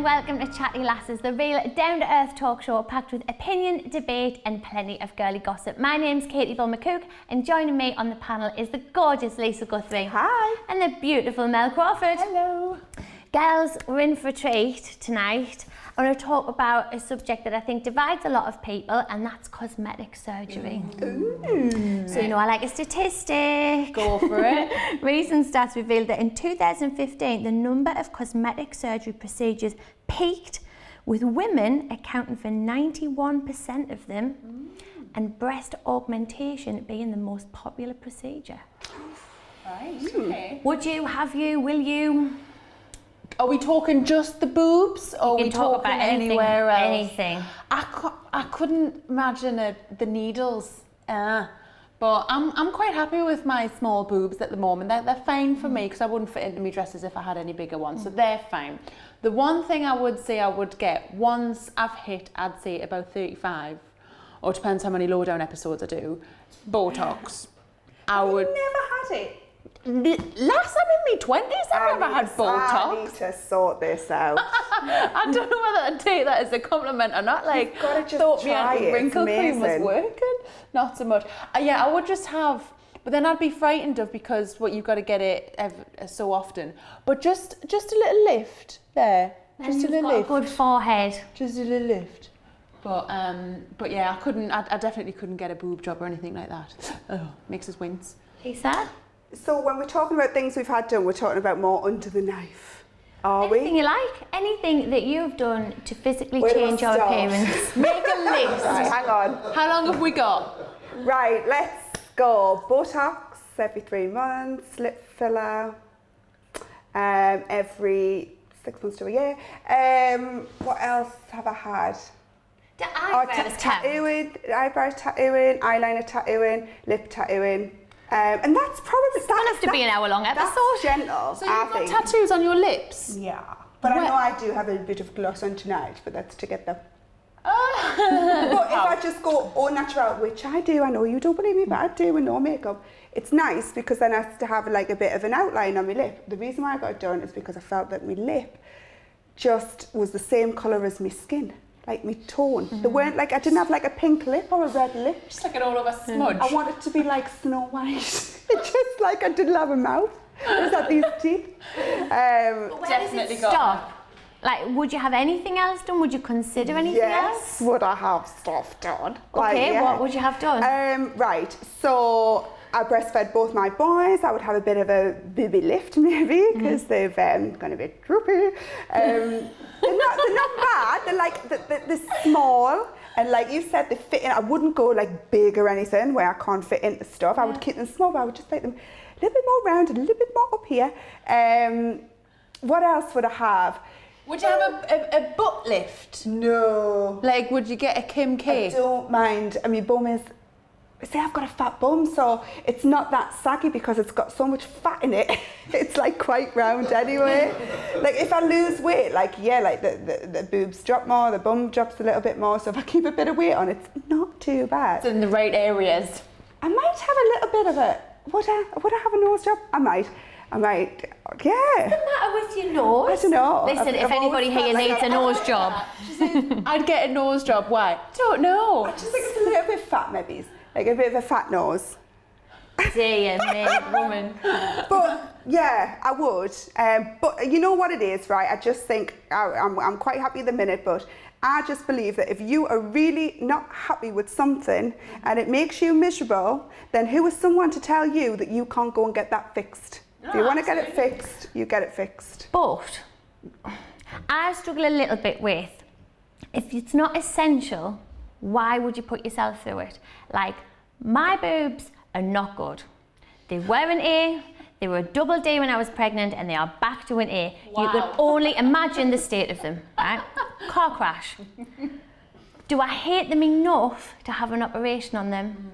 welcome to Chatty Lasses, the real down-to-earth talk show packed with opinion, debate and plenty of girly gossip. My name's Bulmer-Cooke and joining me on the panel is the gorgeous Lisa Guthrie. Hi. And the beautiful Mel Crawford. Hello. Girls, we're in for a treat tonight. I want to talk about a subject that I think divides a lot of people, and that's cosmetic surgery. Ooh. So, you know, I like a statistic. Go for it. Recent stats revealed that in 2015, the number of cosmetic surgery procedures peaked, with women accounting for 91% of them, and breast augmentation being the most popular procedure. Right, okay. Would you, have you, will you? Are we talking just the boobs, or are we talking about anything, anywhere else? anything. I couldn't imagine the needles, but I'm quite happy with my small boobs at the moment. They're fine for me because I wouldn't fit into my dresses if I had any bigger ones, so they're fine. The one thing I would say I would get once I've hit, I'd say about 35, or it depends how many lowdown episodes I do, Botox. I've never had it. Last time in my 20s, I've never had Botox. I need to sort this out. I don't know whether to take that as a compliment or not. Like, You've gotta just thought try my it. wrinkle It's cream was amazing. working. Not so much. Yeah, I would just have, but then I'd be frightened of because you've got to get it so often. But just a little lift there. And Just a you've little got lift. a good forehead. Just a little lift. But yeah, I definitely couldn't get a boob job or anything like that. Oh, makes us wince. Lisa? So when we're talking about things we've had done, we're talking about more under the knife. Are Anything we? you like, anything that you've done to physically Where do I change your start? appearance. Make a list. Right, hang on. How long have we got? Right, let's go. Botox every 3 months, lip filler every 6 months to a year. What else have I had? The eyebrows Tattooing, eyebrows tattooing, eyeliner tattooing, lip tattooing. And that's probably... It's going to have to be an hour-long episode. That's gentle, So I you've got think. tattoos on your lips? Yeah. But I know I do have a bit of gloss on tonight, but that's to get them. But if I just go au natural, which I do, I know you don't believe me, but I do with no makeup, it's nice because then I have to have like a bit of an outline on my lip. The reason why I got it done is because I felt that my lip just was the same colour as my skin, like my tone. They weren't like, I didn't have like a pink lip or a red lip. Just like an all over smudge. I want it to be like Snow White. It's just like I didn't have a mouth. I just had these teeth. Where Definitely does it got stop? Like, would you have anything else done? Would you consider anything Yes, else? would I have stuff done? Okay, what would you have done? Right, so I breastfed both my boys. I would have a bit of a baby lift maybe because they've gone a bit droopy. They're not bad. They're like they're small and like you said, they fit in. I wouldn't go like big or anything where I can't fit into stuff. I would keep them small, but I would just make them a little bit more rounded, a little bit more up here. What else would I have? Would you have a butt lift? No. Like, would you get a Kim K? I don't mind. I mean, bum is... See, I've got a fat bum, so it's not that saggy because it's got so much fat in it. It's like quite round anyway. Like if I lose weight, like yeah, like the boobs drop more, the bum drops a little bit more. So if I keep a bit of weight on, it's not too bad. It's in the right areas. I might have a little bit of a... Would I have a nose job? I might, yeah. What's the matter with your nose? I don't know. Listen, if I've anybody always here felt like needs a nose job. I'd get a nose job. Why? Don't know. I just think it's a little bit fat, maybe. Like a bit of a fat nose. Dear me, woman. But yeah, I would. But you know what it is, right? I just think I'm quite happy at the minute, but I just believe that if you are really not happy with something and it makes you miserable, then who is someone to tell you that you can't go and get that fixed? If you want to get it fixed, you get it fixed. But I struggle a little bit with, if it's not essential, why would you put yourself through it? Like, my boobs are not good. They were an A, they were a double D when I was pregnant, and they are back to an A. Wow. You could only imagine the state of them, right? Car crash. Do I hate them enough to have an operation on them?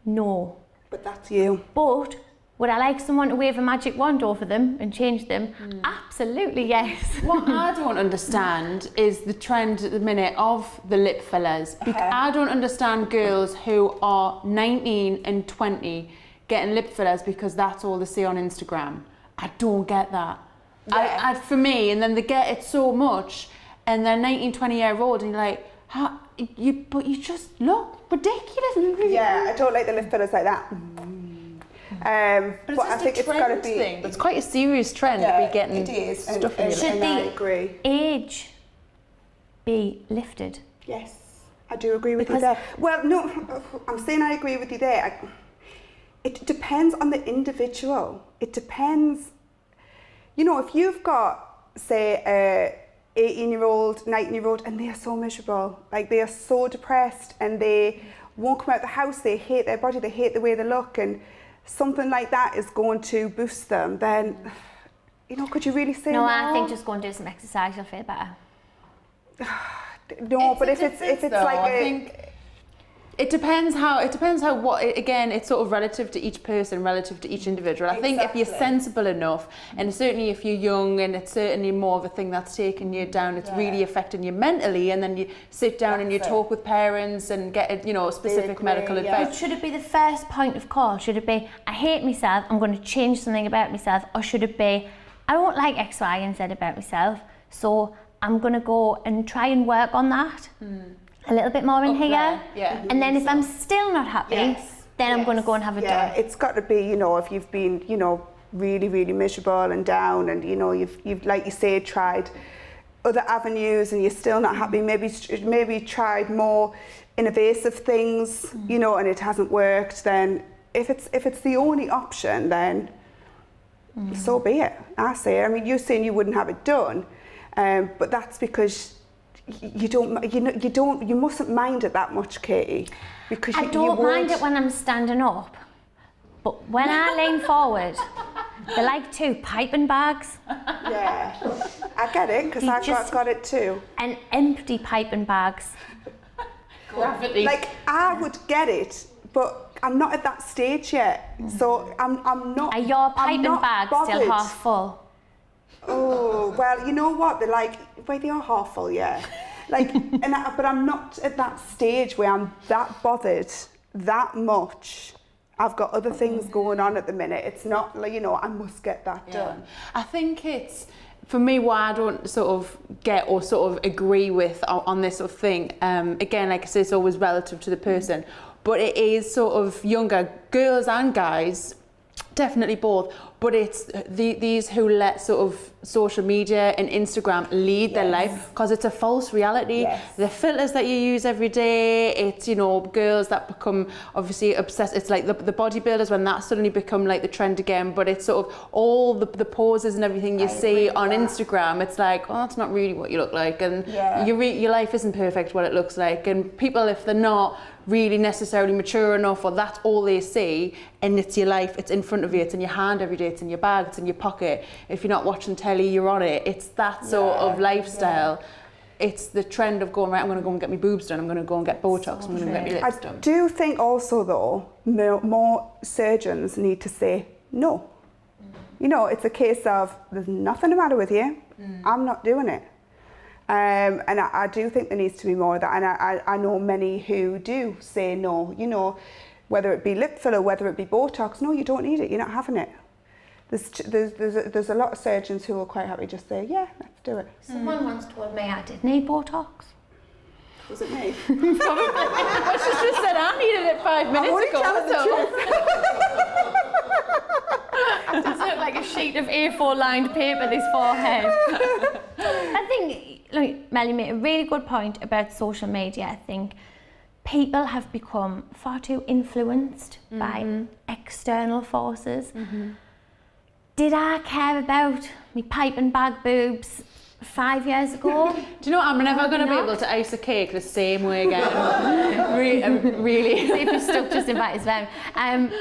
No. But that's you. But would I like someone to wave a magic wand over them and change them? Absolutely yes. What I don't understand is the trend at the minute of the lip fillers. I don't understand girls who are 19 and 20 getting lip fillers because that's all they see on Instagram. I don't get that. Yeah. For me, and then they get it so much, and they're 19, 20-year-old, and you're like, but you just look ridiculous. Yeah, I don't like the lip fillers like that. But I think it's got to be. It's quite a serious trend to be getting stuff in your Should and I agree. age be lifted? Yes, I do agree with you there. Well, no, I'm saying I agree with you there. It depends on the individual. It depends. You know, if you've got, say, a 18-year-old, 19-year-old, and they are so miserable, like they are so depressed, and they won't come out the house, they hate their body, they hate the way they look, and something like that is going to boost them, then, you know, could you really say no? No, I think just go and do some exercise, you'll feel better. No, but if it's like I think it depends how what again, it's sort of relative to each person, relative to each individual. I think if you're sensible enough, and certainly if you're young, and it's certainly more of a thing that's taking you down, it's really affecting you mentally, and then you sit down and you talk with parents and get, you know, specific medical advice. But should it be the first point of call? Should it be, I hate myself, I'm going to change something about myself? Or should it be, I don't like X, Y, and Z about myself, so I'm going to go and try and work on that a little bit more in here. Yeah. And then if I'm still not happy, then I'm going to go and have it done. Yeah, it's got to be, you know, if you've been, you know, really, really miserable and down, and, you know, you've like you say, tried other avenues and you're still not happy, maybe tried more innovative things, you know, and it hasn't worked, then if it's the only option, then so be it. I say, I mean, you're saying you wouldn't have it done, but that's because you mustn't mind it that much, Katie, because I don't mind it when I'm standing up, but when I lean forward, they're like two piping bags. Yeah, I get it, because I've got it too. And empty piping bags. Gravity. Like, I would get it, but I'm not at that stage yet, so I'm not. Are your piping bags bothered. still half full? Oh, well, you know what? They're like, well, they are half full, yeah. Like, but I'm not at that stage where I'm that bothered that much. I've got other things going on at the minute. It's not like, you know, I must get that done. I think it's, for me, why I don't sort of get or sort of agree with on this sort of thing, again, like I say, it's always relative to the person, but it is sort of younger girls and guys, definitely both, but it's these who let sort of social media and Instagram lead their life, because it's a false reality. The filters that you use every day, it's, you know, girls that become obviously obsessed. It's like the bodybuilders, when that suddenly become like the trend again, but it's sort of all the poses and everything you see on Instagram. It's like, oh, that's not really what you look like, and your life isn't perfect what it looks like. And people, if they're not really necessarily mature enough, or that's all they see, and it's your life, it's in front of you, it's in your hand every day, it's in your bag, it's in your pocket. If you're not watching telly, you're on it. It's that sort of lifestyle. It's the trend of going, right, I'm going to go and get my boobs done, I'm going to go and get Botox, I'm going to get my lips done. I do think also, though, more surgeons need to say no. You know, it's a case of, there's nothing the matter with you, I'm not doing it. And I do think there needs to be more of that, and I know many who do say no, you know, whether it be lip filler, whether it be Botox, no, you don't need it, you're not having it. There's a lot of surgeons who are quite happy to just say, yeah, let's do it. Someone once told me I did need Botox. Was it me? Probably. Well, she just said I needed it 5 minutes ago. Does it look like a sheet of A4 lined paper, this forehead? I think, like, Mel, you made a really good point about social media. I think people have become far too influenced by external forces. Did I care about my piping bag boobs 5 years ago? Do you know what? I'm never going to be able to ice a cake the same way again. Really. See if you're stuck, just invite us down.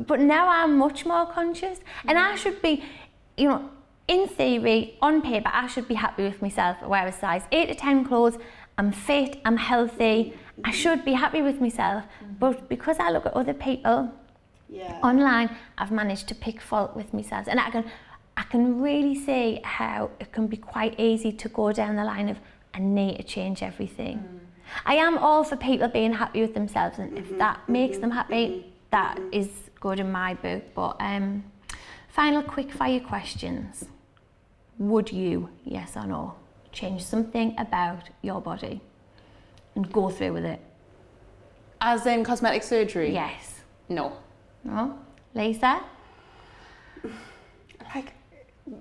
But now I'm much more conscious, and I should be, you know, in theory, on paper, I should be happy with myself. I wear a size 8 to 10 clothes, I'm fit, I'm healthy, I should be happy with myself. But because I look at other people online, I've managed to pick fault with myself. And I can really see how it can be quite easy to go down the line of, I need to change everything. I am all for people being happy with themselves, and if that makes them happy, that is good in my book. But final quick fire questions. would you, yes or no, change something about your body and go through with it? As in cosmetic surgery? Yes. No. No? Lisa? Like,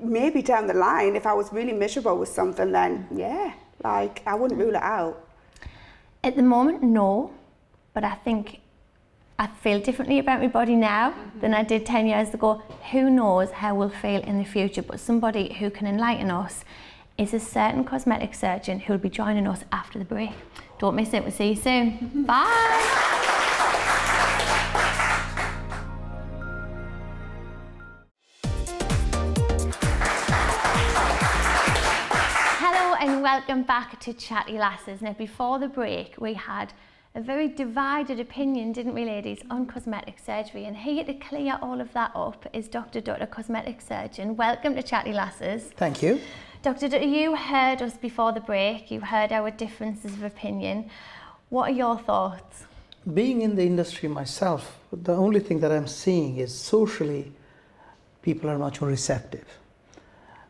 maybe down the line, if I was really miserable with something, then yeah, like, I wouldn't rule it out. At the moment, no, but I think I feel differently about my body now than I did 10 years ago. Who knows how we'll feel in the future, but somebody who can enlighten us is a certain cosmetic surgeon who'll be joining us after the break. Don't miss it, we'll see you soon. Bye! And welcome back to Chatty Lasses. Now, before the break, we had a very divided opinion, didn't we, ladies, on cosmetic surgery. And here to clear all of that up is Dr. Dutta, cosmetic surgeon. Welcome to Chatty Lasses. Thank you. Dr. Dutta, you heard us before the break. You heard our differences of opinion. What are your thoughts? Being in the industry myself, the only thing that I'm seeing is socially, people are much more receptive.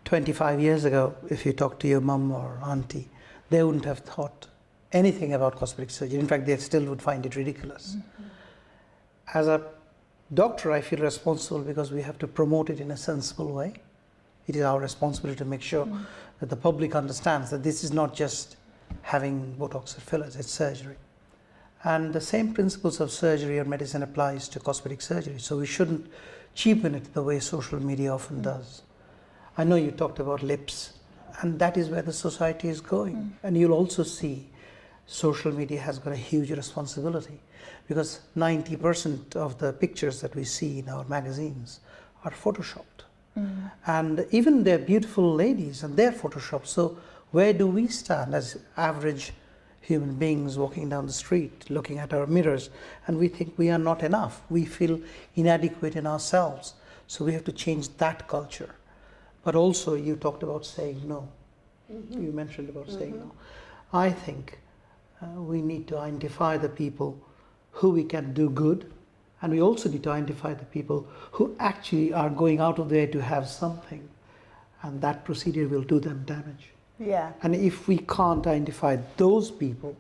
25 years ago, if you talk to your mum or auntie, they wouldn't have thought anything about cosmetic surgery. In fact, they still would find it ridiculous. As a doctor, I feel responsible because we have to promote it in a sensible way. It is our responsibility to make sure that the public understands that this is not just having Botox or fillers, it's surgery. And the same principles of surgery or medicine applies to cosmetic surgery. So we shouldn't cheapen it the way social media often does. I know you talked about lips, and that is where the society is going. And you'll also see social media has got a huge responsibility, because 90% of the pictures that we see in our magazines are photoshopped. And even they're beautiful ladies and they're photoshopped. So where do we stand as average human beings walking down the street, looking at our mirrors, and we think we are not enough. We feel inadequate in ourselves. So we have to change that culture. But also, you talked about saying no. You mentioned about saying no. I think we need to identify the people who we can do good, and we also need to identify the people who actually are going out of their way to have something, and that procedure will do them damage. Yeah. And if we can't identify those people,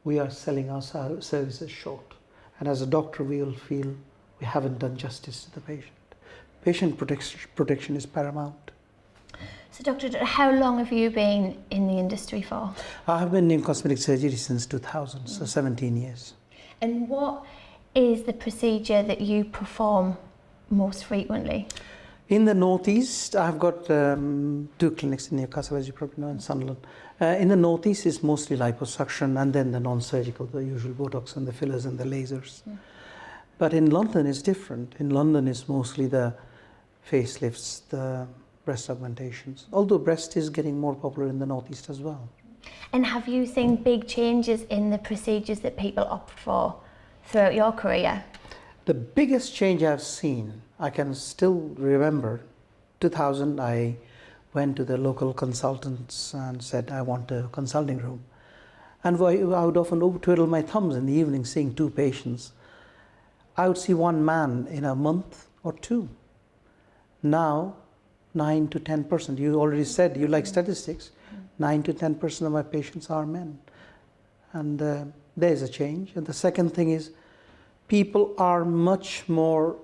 we are selling our services short. And as a doctor, we will feel we haven't done justice to the patient. Patient protection is paramount. So, Dr. Dutta, how long have you been in the industry for? I have been in cosmetic surgery since 2000, so 17 years. And what is the procedure that you perform most frequently? In the Northeast, I've got 2 clinics in Newcastle, as you probably know, in Sunderland. In the Northeast, it's mostly liposuction and then the non-surgical, the usual Botox and the fillers and the lasers. But in London, it's different. In London, it's mostly the facelifts, the breast augmentations, although breast is getting more popular in the Northeast as well. And have you seen big changes in the procedures that people opt for throughout your career? The biggest change I've seen, I can still remember, 2000, I went to the local consultants and said, I want a consulting room. And I would often twiddle my thumbs in the evening seeing 2 patients. I would see 1 man in a month or 2. Now, 9 to 10%. You already said you like statistics. 9 to 10% of my patients are men. And there's a change. And the second thing is, people are much more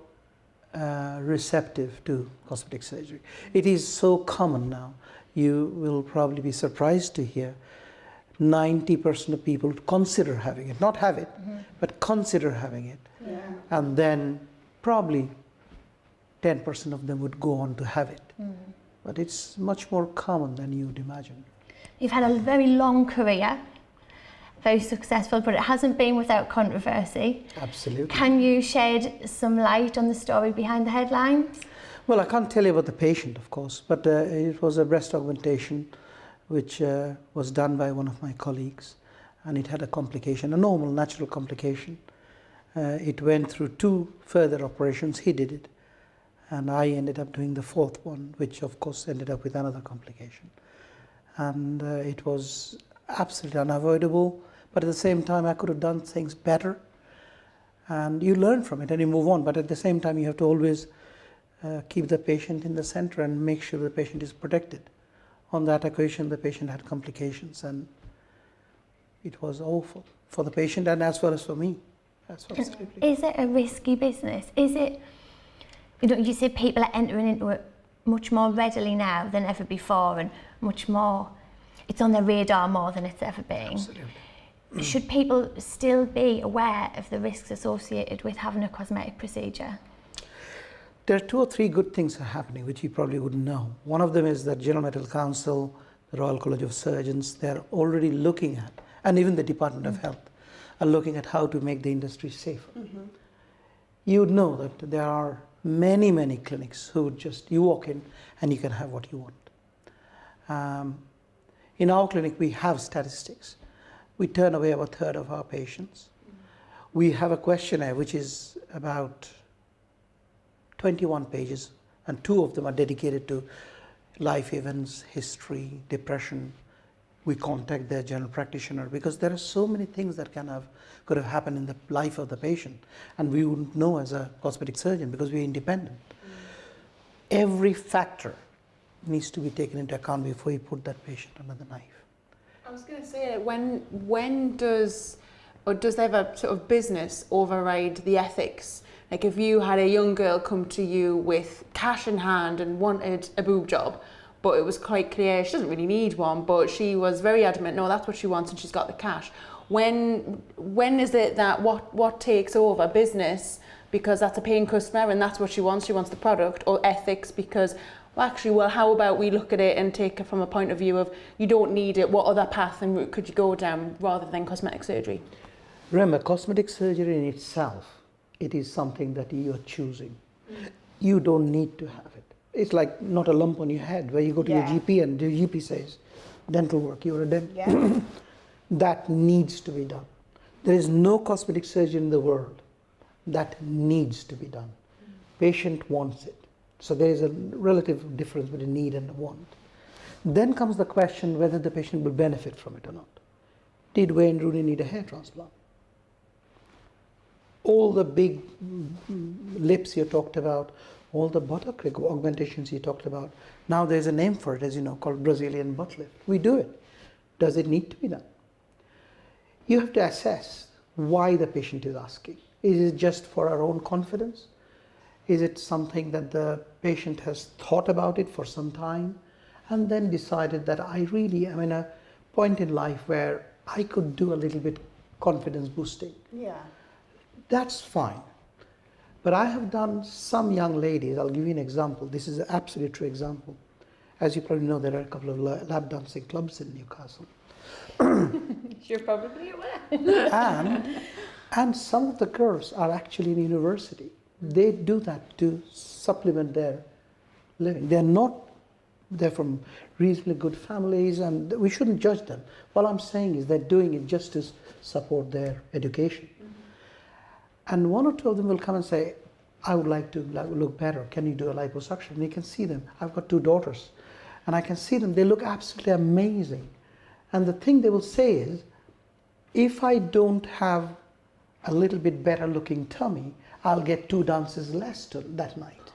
receptive to cosmetic surgery. It is so common now. You will probably be surprised to hear 90% of people consider having it. Not have it, but consider having it. Yeah. And then probably 10% of them would go on to have it. But it's much more common than you'd imagine. You've had a very long career, very successful, but it hasn't been without controversy. Absolutely. Can you shed some light on the story behind the headlines? Well, I can't tell you about the patient, of course, but it was a breast augmentation which was done by one of my colleagues, and it had a complication, a normal, natural complication. It went through 2 further operations. He did it, and I ended up doing the 4th one, which of course ended up with another complication. And it was absolutely unavoidable, but at the same time I could have done things better. And you learn from it and you move on, but at the same time you have to always keep the patient in the center and make sure the patient is protected. On that occasion, the patient had complications, and it was awful for the patient and as well as for me. Is it a risky business? Is it, you say people are entering into it much more readily now than ever before, and much more, it's on their radar more than it's ever been. Absolutely. Should people still be aware of the risks associated with having a cosmetic procedure? There are 2 or 3 good things are happening which you probably wouldn't know. One of them is that General Medical Council, the Royal College of Surgeons, they're already looking at, and even the Department of Health, are looking at how to make the industry safer. You would know that there are many, many clinics who just, you walk in and you can have what you want. In our clinic, we have statistics. We turn away about a third of our patients. We have a questionnaire which is about 21 pages, and 2 of them are dedicated to life events, history, depression. We contact their general practitioner because there are so many things that could have happened in the life of the patient, and we wouldn't know as a cosmetic surgeon because we're independent. Every factor needs to be taken into account before you put that patient under the knife. I was going to say, when does ever sort of business override the ethics? Like if you had a young girl come to you with cash in hand and wanted a boob job, but it was quite clear she doesn't really need one, but she was very adamant, no, that's what she wants and she's got the cash. When is it that what takes over, business because that's a paying customer and that's what she wants the product, or ethics because, well, actually, well, how about we look at it and take it from a point of view of you don't need it, what other path and route could you go down rather than cosmetic surgery? Remember, cosmetic surgery in itself, it is something that you are choosing. You don't need to have it. It's like not a lump on your head where you go to your GP and the GP says, dental work, you're a dentist. Yeah. That needs to be done. There is no cosmetic surgery in the world that needs to be done. Patient wants it. So there is a relative difference between need and want. Then comes the question whether the patient will benefit from it or not. Did Wayne Rooney need a hair transplant? All the big lips you talked about, all the buttock augmentations you talked about, now there's a name for it, as you know, called Brazilian butt lift. We do it. Does it need to be done? You have to assess why the patient is asking. Is it just for our own confidence? Is it something that the patient has thought about it for some time and then decided that I really am in a point in life where I could do a little bit confidence boosting? Yeah. That's fine. But I have done some young ladies, I'll give you an example. This is an absolutely true example. As you probably know, there are a couple of lap dancing clubs in Newcastle. You're probably aware. And some of the girls are actually in university. They do that to supplement their living. They're from reasonably good families, and we shouldn't judge them. What I'm saying is they're doing it just to support their education. And 1 or 2 of them will come and say, I would like to look better. Can you do a liposuction? And you can see them. I've got 2 daughters. And I can see them. They look absolutely amazing. And the thing they will say is, if I don't have a little bit better looking tummy, I'll get 2 dances less that night.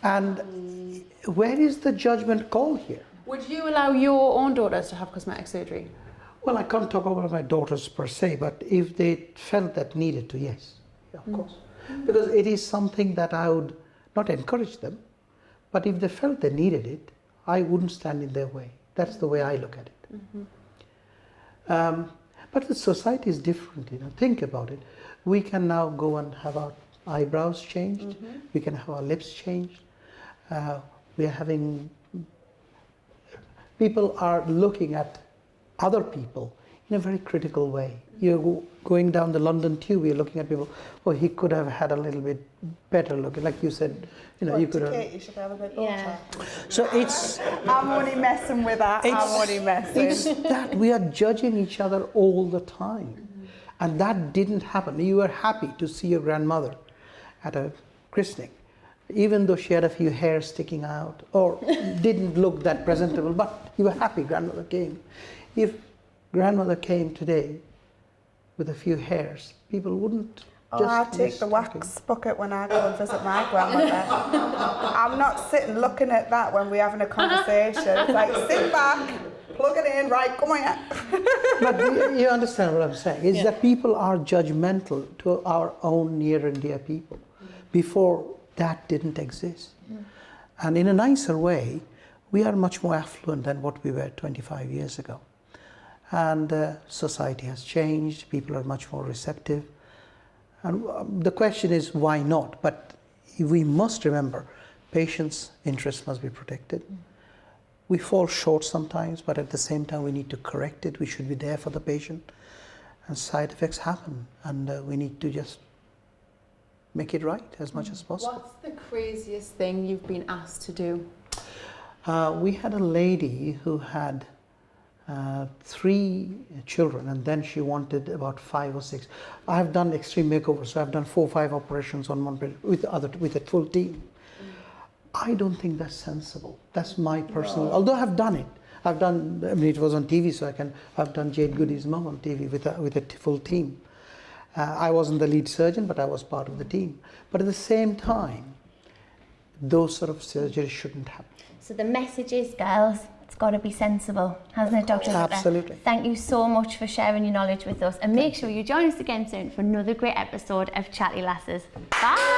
And where is the judgment call here? Would you allow your own daughters to have cosmetic surgery? Well, I can't talk about my daughters per se, but if they felt that needed to, yes, of course. Because it is something that I would not encourage them, but if they felt they needed it, I wouldn't stand in their way. That's the way I look at it. But the society is different, think about it. We can now go and have our eyebrows changed, we can have our lips changed, we are having, people are looking at other people in a very critical way. You're going down the London tube, you're looking at people, oh, he could have had a little bit better look, like you said, you could have. You should have a bit more. So it's... I'm only messing with that, I'm only messing. It's that we are judging each other all the time. And that didn't happen. You were happy to see your grandmother at a christening, even though she had a few hairs sticking out or didn't look that presentable, but you were happy grandmother came. If grandmother came today with a few hairs, people wouldn't just... I take the wax bucket when I go and visit my grandmother. I'm not sitting looking at that when we're having a conversation. It's like, sit back, plug it in, right, come on. But you understand what I'm saying? Is that people are judgmental to our own near and dear people. Before, that didn't exist. And in a nicer way, we are much more affluent than what we were 25 years ago. And society has changed, people are much more receptive. And the question is, why not? But we must remember, patients' interests must be protected. We fall short sometimes, but at the same time, we need to correct it. We should be there for the patient. And side effects happen, and we need to just make it right as much as possible. What's the craziest thing you've been asked to do? We had a lady who had 3 children, and then she wanted about 5 or 6. I have done extreme makeovers, so I've done 4 or 5 operations on one patient with a full team. I don't think that's sensible. That's my personal. Although I've done it. I've done. I mean, it was on TV, so I've done Jade Goody's mum on TV with a full team. I wasn't the lead surgeon, but I was part of the team. But at the same time, those sort of surgeries shouldn't happen. So the message is, girls, it's got to be sensible, hasn't it, Dr. Dutta? Absolutely. Thank you so much for sharing your knowledge with us, and make sure you join us again soon for another great episode of Chatty Lasses. Bye!